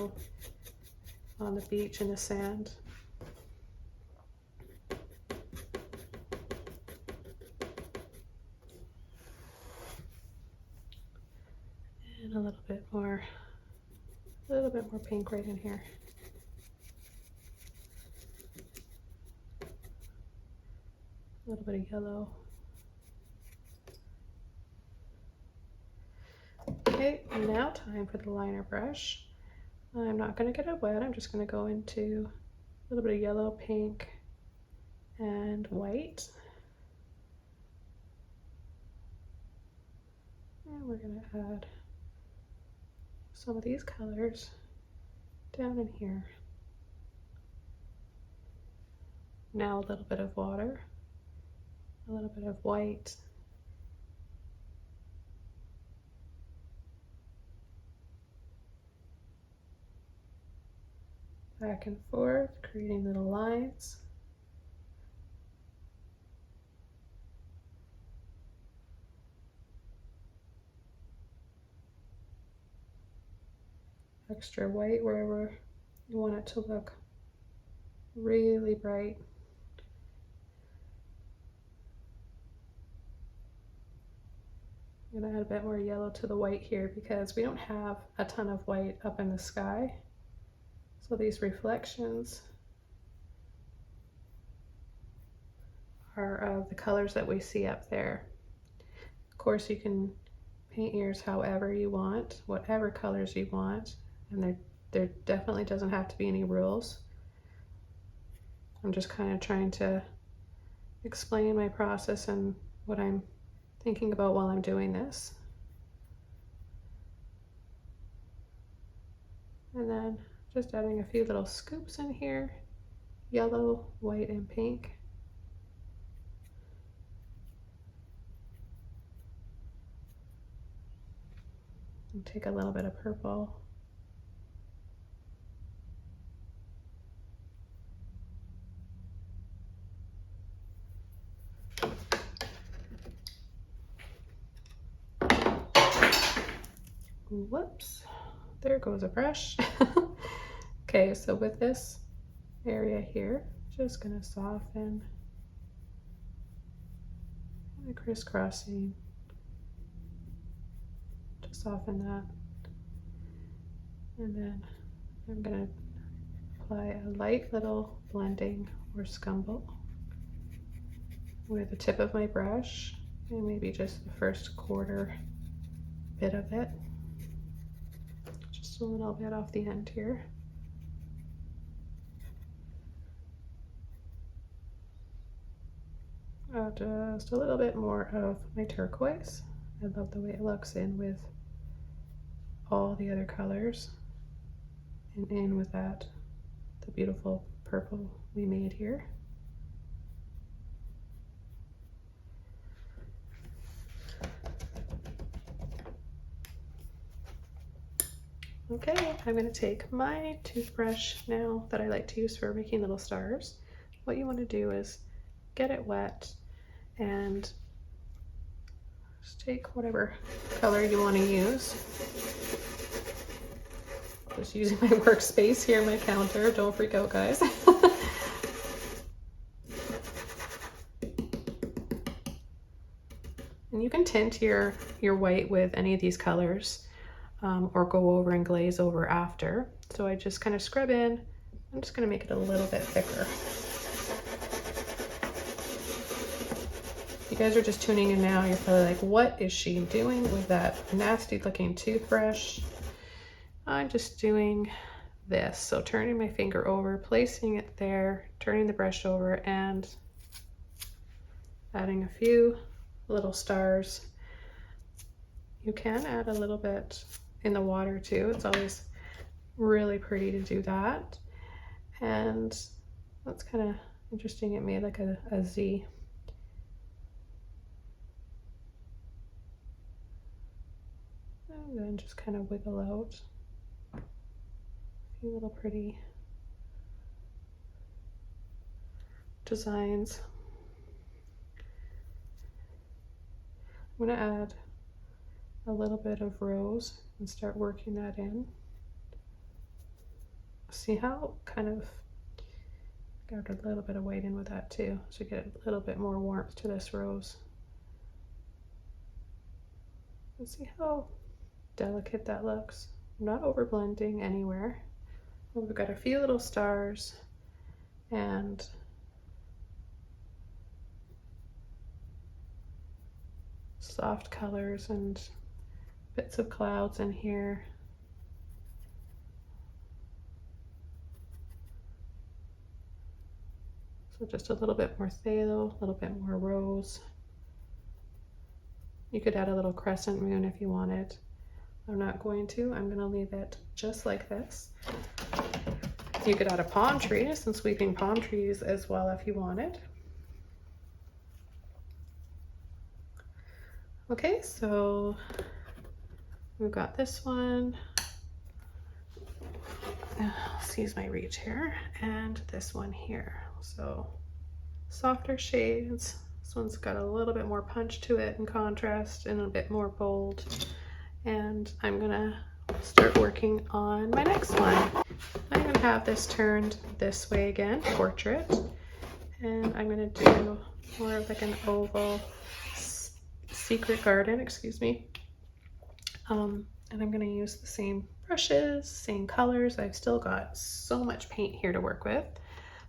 the beach in the sand. And a little bit more pink right in here. A little bit of yellow. Okay, now time for the liner brush. I'm not going to get it wet. I'm just going to go into a little bit of yellow, pink, and white. And we're going to add some of these colors down in here. Now a little bit of water, a little bit of white, back and forth, creating little lines. Extra white wherever you want it to look really bright. I'm going to add a bit more yellow to the white here because we don't have a ton of white up in the sky. So these reflections are of the colors that we see up there. Of course, you can paint yours however you want, whatever colors you want, and there definitely doesn't have to be any rules. I'm just kind of trying to explain my process and what I'm thinking about while I'm doing this. And then just adding a few little scoops in here, yellow, white, and pink. And take a little bit of purple. Whoops, there goes a brush. Okay, so with this area here, just gonna soften, kind of crisscrossing to soften that. And then I'm gonna apply a light little blending or scumble with the tip of my brush and maybe just the first quarter bit of it. Just a little bit off the end here. Just a little bit more of my turquoise. I love the way it looks in with all the other colors and in with that, the beautiful purple we made here. Okay, I'm going to take my toothbrush now that I like to use for making little stars. What you want to do is get it wet and just take whatever color you want to use. Just using my workspace here, my counter. Don't freak out, guys. And you can tint your white with any of these colors. Or go over and glaze over after. So I just kind of scrub in. I'm just going to make it a little bit thicker. If you guys are just tuning in now, you're probably like, what is she doing with that nasty looking toothbrush? I'm just doing this. So turning my finger over, placing it there, turning the brush over, and adding a few little stars. You can add a little bit in the water too. It's always really pretty to do that. And that's kind of interesting. It made like a Z. And then just kind of wiggle out a few little pretty designs. I'm going to add a little bit of rose and start working that in. See how kind of got a little bit of white in with that too, so get a little bit more warmth to this rose. And see how delicate that looks. I'm not over blending anywhere. We've got a few little stars and soft colors and a bits of clouds in here. So just a little bit more phthalo, a little bit more rose. You could add a little crescent moon if you wanted. I'm not going to. I'm going to leave it just like this. You could add a palm tree, some sweeping palm trees as well if you wanted. Okay, so we've got this one. Excuse my reach here, and this one here. So softer shades. This one's got a little bit more punch to it and contrast and a bit more bold. And I'm gonna start working on my next one. I'm gonna have this turned this way again, portrait. And I'm gonna do more of like an oval secret garden, excuse me. And I'm gonna use the same brushes, same colors. I've still got so much paint here to work with.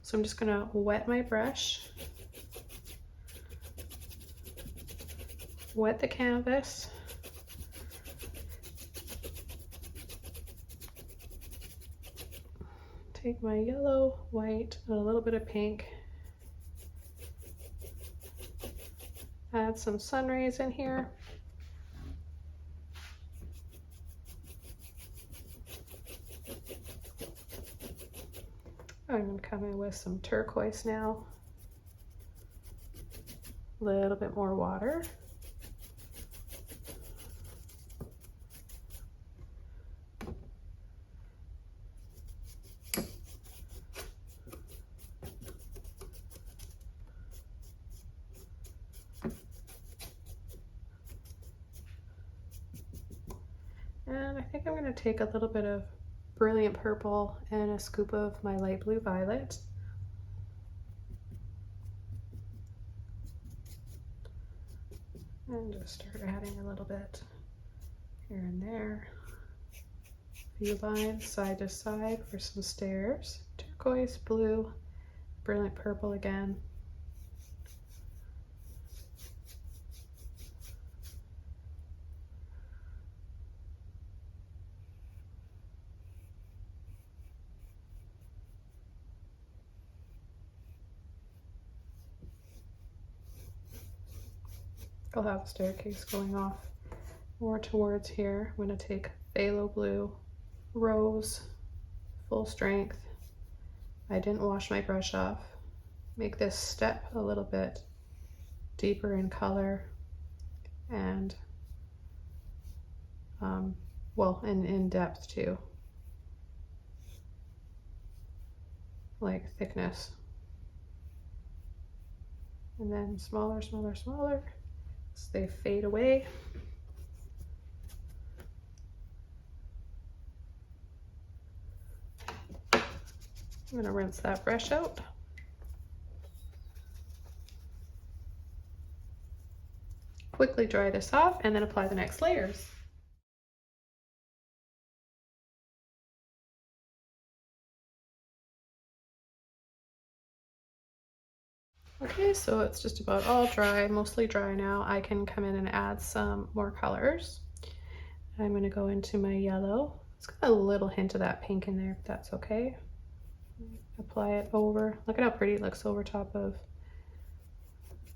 So I'm just gonna wet my brush, wet the canvas, take my yellow, white, and a little bit of pink, add some sun rays in here. I'm going to come in with some turquoise now, a little bit more water. And I think I'm going to take a little bit of brilliant purple and a scoop of my light blue violet. And just start adding a little bit here and there. A few lines side to side for some stairs. Turquoise, blue, brilliant purple again. I'll have a staircase going off more towards here. I'm going to take phthalo blue, rose, full strength. I didn't wash my brush off. Make this step a little bit deeper in color and well, and in depth too, like thickness. And then smaller, smaller, smaller. So they fade away. I'm going to rinse that brush out. Quickly dry this off and then apply the next layers. Okay, so it's just about all dry, mostly dry now. I can come in and add some more colors. I'm going to go into my yellow. It's got a little hint of that pink in there, if that's okay. Apply it over. Look at how pretty it looks over top of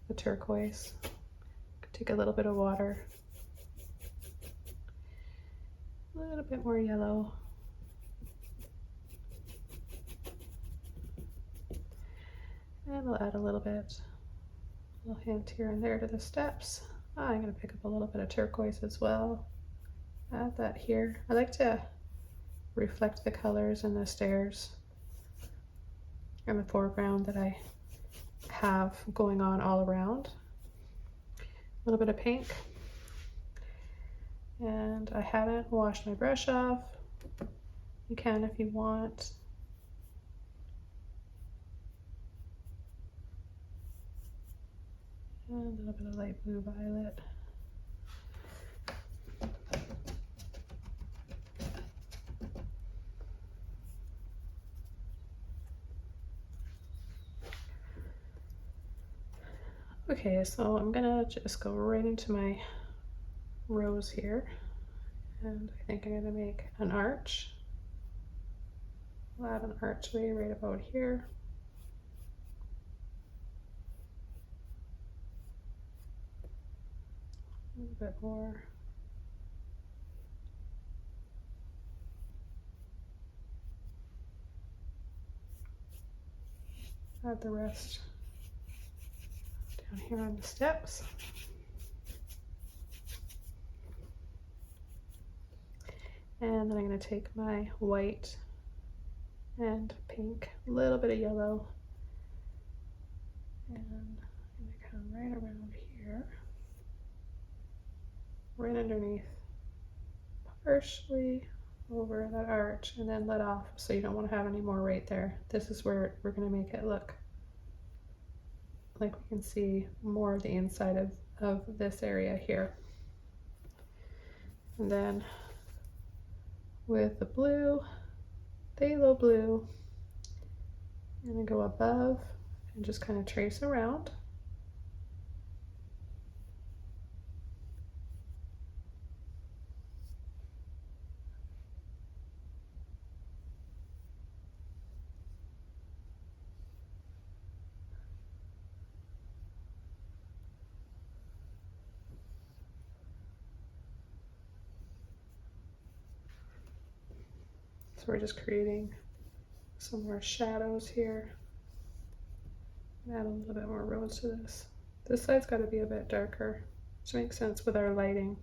the turquoise. Take a little bit of water. A little bit more yellow. And we'll add a little hint here and there to the steps. I'm going to pick up a little bit of turquoise as well. Add that here. I like to reflect the colors in the stairs and the foreground that I have going on all around. A little bit of pink. And I haven't washed my brush off. You can if you want. And a little bit of light blue violet. Okay, so I'm gonna just go right into my rose here. And I think I'm gonna make an arch. I'll add an archway right about here. A little bit more. Add the rest down here on the steps. And then I'm going to take my white and pink, a little bit of yellow, and I'm going to come right around here, right underneath, partially over that arch, and then let off, so you don't want to have any more right there. This is where we're going to make it look like we can see more of the inside of this area here. And then with the blue, phthalo blue, I'm going to go above and just kind of trace around. So we're just creating some more shadows here. Add a little bit more rose to this. This side's got to be a bit darker, which makes sense with our lighting.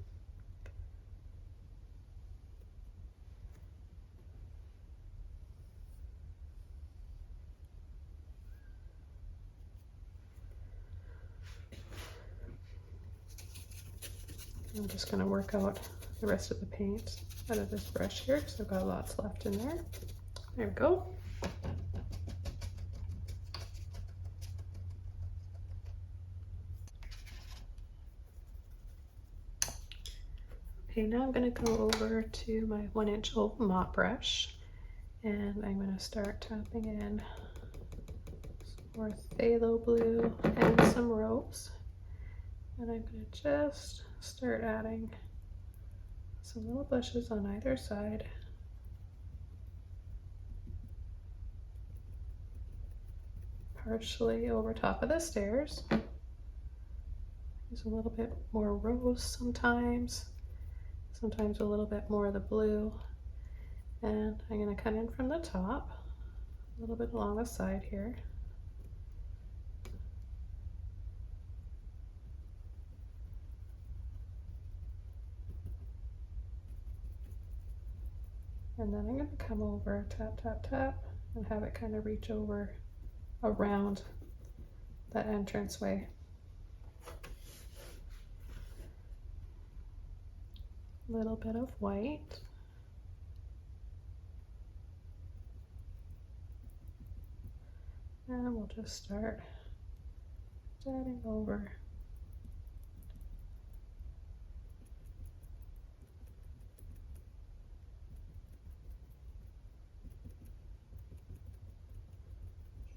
I'm just going to work out the rest of the paint out of this brush here because I've got lots left in there. There we go. Okay, now I'm going to go over to my 1-inch oval mop brush, and I'm going to start tapping in some more phthalo blue and some rose. And I'm going to just start adding some little bushes on either side. Partially over top of the stairs. Use a little bit more rose sometimes a little bit more of the blue. And I'm going to cut in from the top, a little bit along the side here. And then I'm going to come over, tap, tap, tap, and have it kind of reach over around that entranceway. A little bit of white. And we'll just start adding over.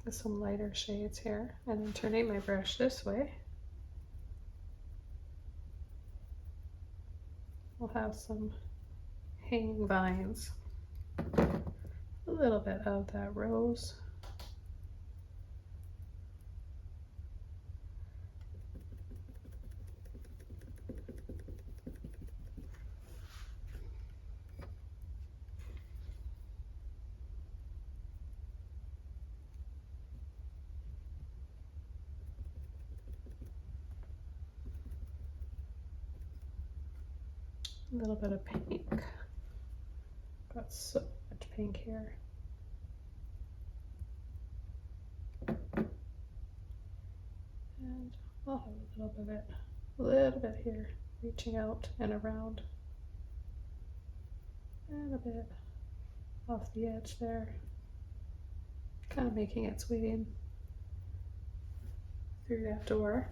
With some lighter shades here, and then turning my brush this way, we'll have some hanging vines, a little bit of that rose, a little bit of pink. Got so much pink here. And I'll have a little bit here, reaching out and around. And a bit off the edge there. Kind of making its way in through that door.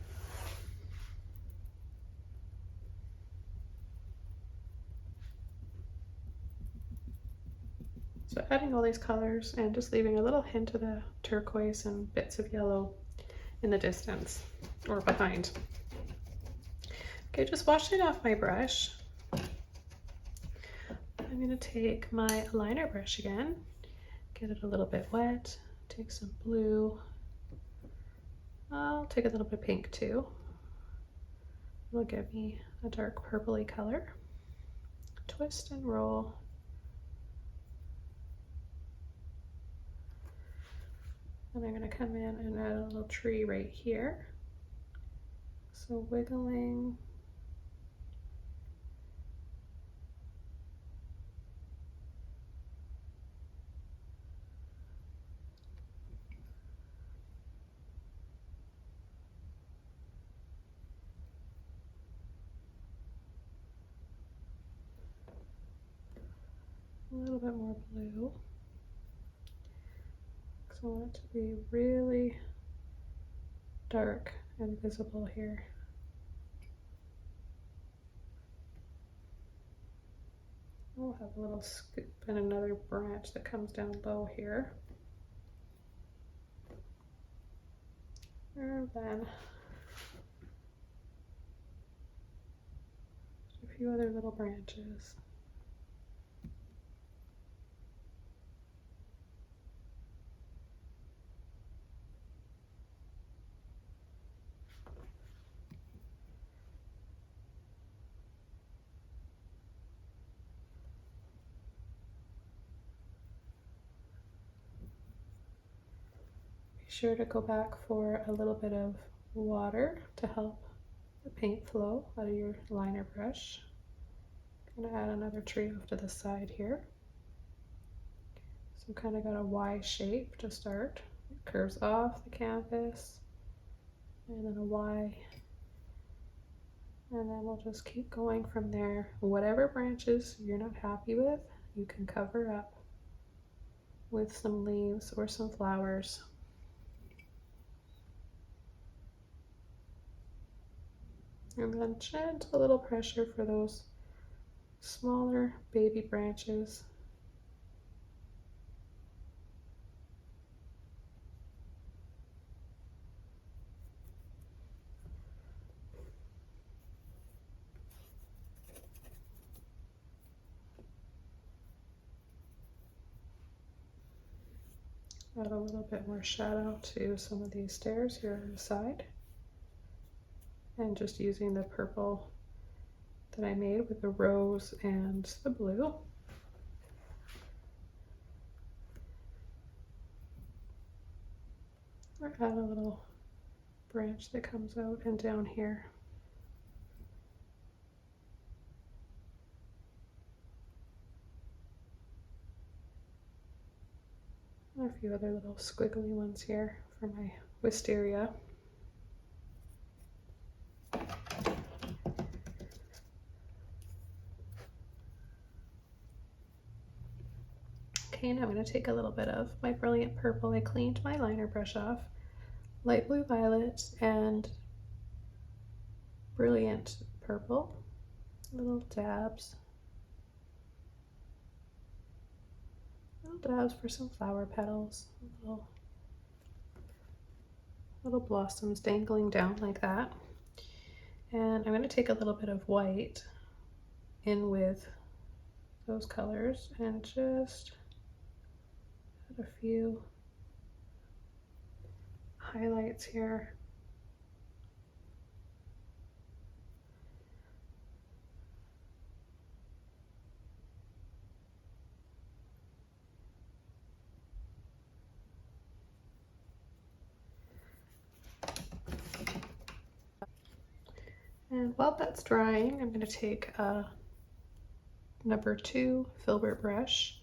So adding all these colors and just leaving a little hint of the turquoise and bits of yellow in the distance or behind. Okay, just washing off my brush. I'm gonna take my liner brush again, get it a little bit wet, take some blue. I'll take a little bit of pink too. It'll give me a dark purpley color. Twist and roll. And I'm gonna come in and add a little tree right here. So wiggling. A little bit more blue. So I want it to be really dark and visible here. We'll have a little scoop and another branch that comes down low here. And then a few other little branches. Be sure to go back for a little bit of water to help the paint flow out of your liner brush. I'm gonna add another tree off to the side here. So kind of got a Y shape to start. It curves off the canvas and then a Y. And then we'll just keep going from there. Whatever branches you're not happy with, you can cover up with some leaves or some flowers. And then gentle little pressure for those smaller baby branches. Add a little bit more shadow to some of these stairs here on the side. And just using the purple that I made with the rose and the blue. Or add a little branch that comes out and down here. And a few other little squiggly ones here for my wisteria. Okay, now I'm going to take a little bit of my Brilliant Purple. I cleaned my liner brush off. Light Blue Violet and Brilliant Purple. Little dabs. Little dabs for some flower petals. Little blossoms dangling down like that. And I'm going to take a little bit of white in with those colors and just add a few highlights here. And while that's drying, I'm going to take a number 2 filbert brush.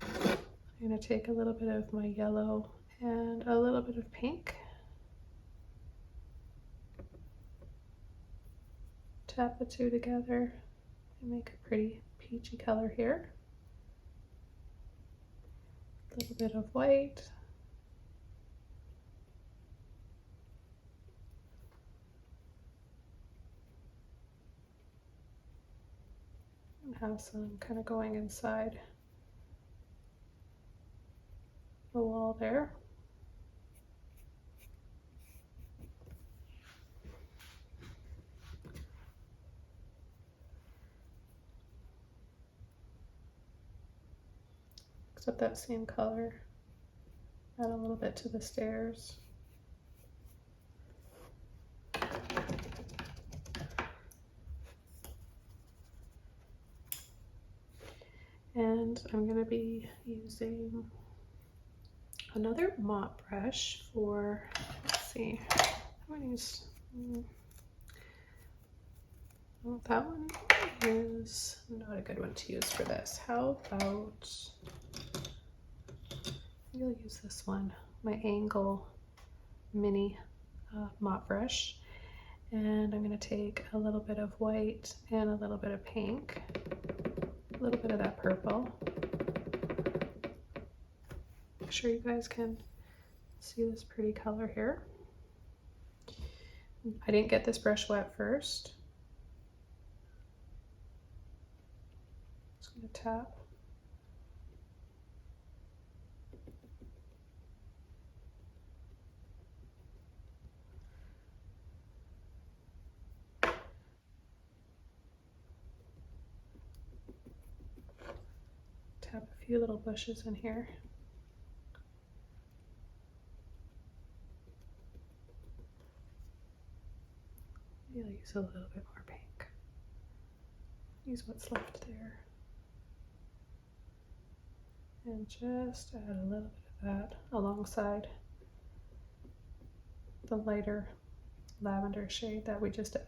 I'm going to take a little bit of my yellow and a little bit of pink. Tap the two together and make a pretty peachy color here. A little bit of white. And have some kind of going inside the wall there. Mix up that same color. Add a little bit to the stairs. And I'm going to be using another mop brush for, let's see, I'm going to use, well, that one is not a good one to use for this. How about, maybe I'll use this one, my Angle mini mop brush. And I'm going to take a little bit of white and a little bit of pink, a little bit of that purple. Make sure you guys can see this pretty color here. I didn't get this brush wet first. Just going to tap. Tap a few little bushes in here. Maybe I'll use a little bit more pink. Use what's left there. And just add a little bit of that alongside the lighter lavender shade that we just added.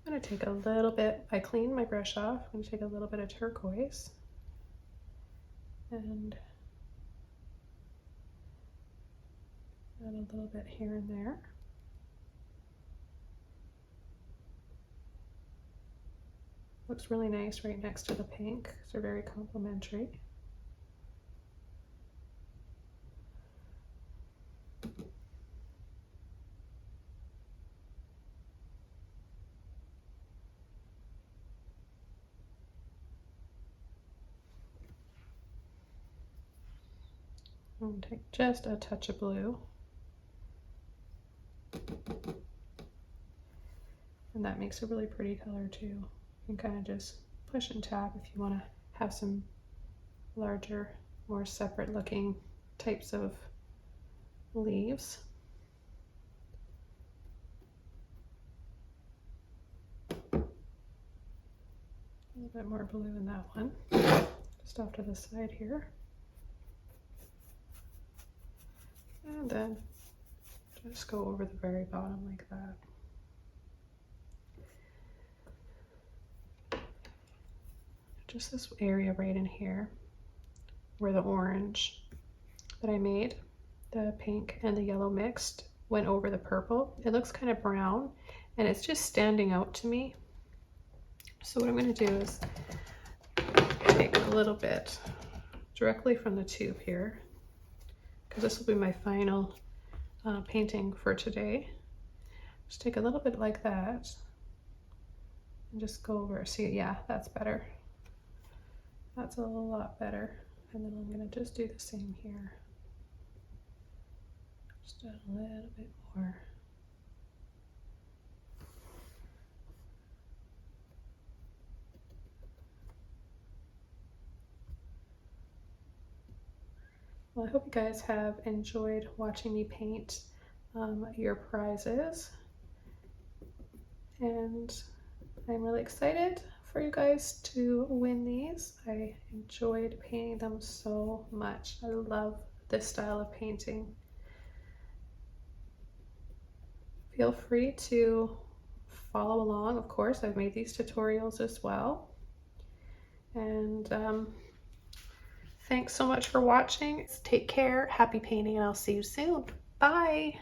I'm going to take a little bit, I cleaned my brush off, I'm going to take a little bit of turquoise and add a little bit here and there. Looks really nice right next to the pink, so they're very complementary. I'm going to take just a touch of blue. And that makes a really pretty color too. You can kind of just push and tap if you want to have some larger, more separate looking types of leaves. A little bit more blue in that one, just off to the side here. And then just go over the very bottom like that. Just this area right in here where the orange that I made, the pink and the yellow mixed, went over the purple. It looks kind of brown and it's just standing out to me. So what I'm going to do is take a little bit directly from the tube here, because this will be my final painting for today. Just take a little bit like that and just go over. See, yeah, that's better. That's a lot better. And then I'm going to just do the same here. Just add a little bit more. Well, I hope you guys have enjoyed watching me paint your prizes. And I'm really excited for you guys to win these. I enjoyed painting them so much. I love this style of painting. Feel free to follow along. Of course, I've made these tutorials as well. And thanks so much for watching. Take care, happy painting, and I'll see you soon. Bye.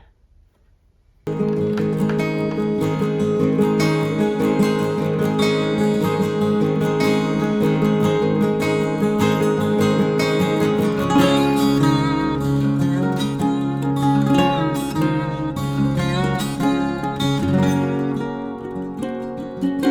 you.